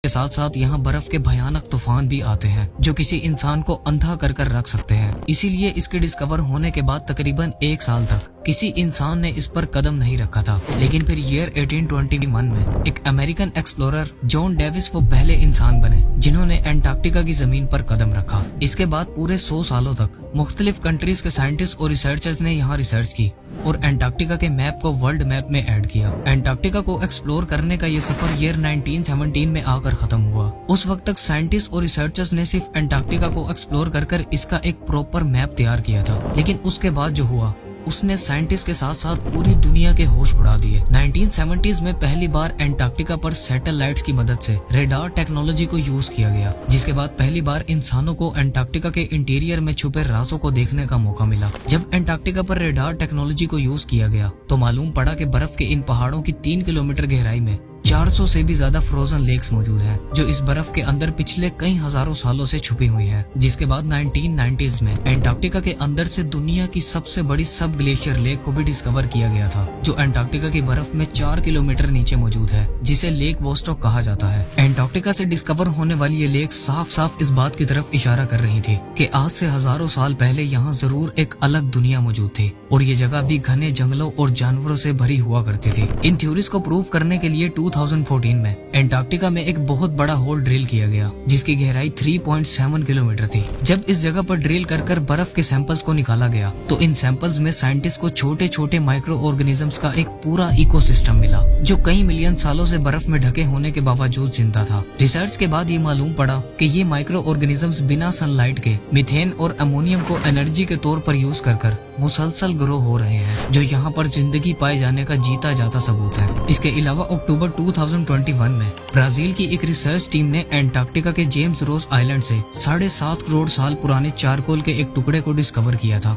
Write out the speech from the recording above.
کے ساتھ ساتھ یہاں برف کے بھیانک طوفان بھی آتے ہیں جو کسی انسان کو اندھا کر کر رکھ سکتے ہیں۔ اسی لیے اس کے ڈسکور ہونے کے بعد تقریباً 1 سال تک کسی انسان نے اس پر قدم نہیں رکھا تھا، لیکن پھر ایئر 1821 میں ایک امریکن ایکسپلورر جان ڈیوس وہ پہلے انسان بنے جنہوں نے انٹارکٹیکا کی زمین پر قدم رکھا۔ اس کے بعد پورے 100 سالوں تک مختلف کنٹریز کے سائنٹسٹ اور ریسرچرز نے یہاں ریسرچ کی اور انٹارکٹیکا کے میپ کو ورلڈ میپ میں ایڈ کیا۔ انٹارکٹیکا کو ایکسپلور کرنے کا یہ سفر ایئر 1917 میں آ کر ختم ہوا۔ اس وقت تک سائنٹسٹ اور ریسرچرز نے صرف انٹارکٹیکا کو ایکسپلور کر کر اس کا ایک پراپر میپ تیار کیا تھا، لیکن اس کے بعد جو ہوا اس نے سائنٹسٹ کے ساتھ ساتھ پوری دنیا کے ہوش اڑا دیے۔ 1970s میں پہلی بار انٹارکٹیکا پر سیٹلائٹس کی مدد سے ریڈار ٹیکنالوجی کو یوز کیا گیا، جس کے بعد پہلی بار انسانوں کو انٹارکٹیکا کے انٹیریئر میں چھپے رازوں کو دیکھنے کا موقع ملا۔ جب انٹارکٹیکا پر ریڈار ٹیکنالوجی کو یوز کیا گیا تو معلوم پڑا کہ برف کے ان پہاڑوں کی 3 کلومیٹر گہرائی میں 400 سے بھی زیادہ فروزن لیکس موجود ہیں جو اس برف کے اندر پچھلے کئی ہزاروں سالوں سے چھپی ہوئی ہیں۔ جس کے بعد 1990s میں انٹارکٹیکا کے اندر سے دنیا کی سب سے بڑی سب گلیشیئر لیک کو بھی ڈسکور کیا گیا تھا جو انٹارکٹیکا کی برف میں 4 کلومیٹر نیچے موجود ہے، جسے لیک ووسٹروک کہا جاتا ہے۔ انٹارکٹیکا سے ڈسکور ہونے والی یہ لیک صاف صاف اس بات کی طرف اشارہ کر رہی تھی کہ آج سے ہزاروں سال پہلے یہاں ضرور ایک الگ دنیا موجود تھی اور یہ جگہ بھی گھنے جنگلوں اور جانوروں سے بھری ہوا کرتی تھی۔ ان تھیوریز کو پروف کرنے کے لیے 2014 میں انٹارکٹیکا میں ایک بہت بڑا ہول ڈرل کیا گیا جس کی گہرائی 3.7 کلومیٹر تھی۔ جب اس جگہ پر ڈرل کر کر برف کے سیمپلز کو نکالا گیا تو ان سیمپلز میں سائنٹسٹ کو چھوٹے چھوٹے مائکرو آرگنیزمز کا ایک پورا ایکو سسٹم ملا جو کئی ملین سالوں سے برف میں ڈھکے ہونے کے باوجود زندہ تھا۔ ریسرچ کے بعد یہ معلوم پڑا کہ یہ مائکرو آرگنیزمز بنا سن لائٹ کے میتھین اور امونیم کو انرجی کے طور پر یوز کر کر مسلسل گرو ہو رہے ہیں، جو یہاں پر زندگی پائے جانے کا جیتا جاتا ثبوت ہے۔ اس کے علاوہ اکتوبر 2021 میں برازیل کی ایک ریسرچ ٹیم نے انٹارکٹیکا کے جیمز روس آئلینڈ سے 7.5 کروڑ سال پرانے چارکول کے ایک ٹکڑے کو ڈسکور کیا تھا۔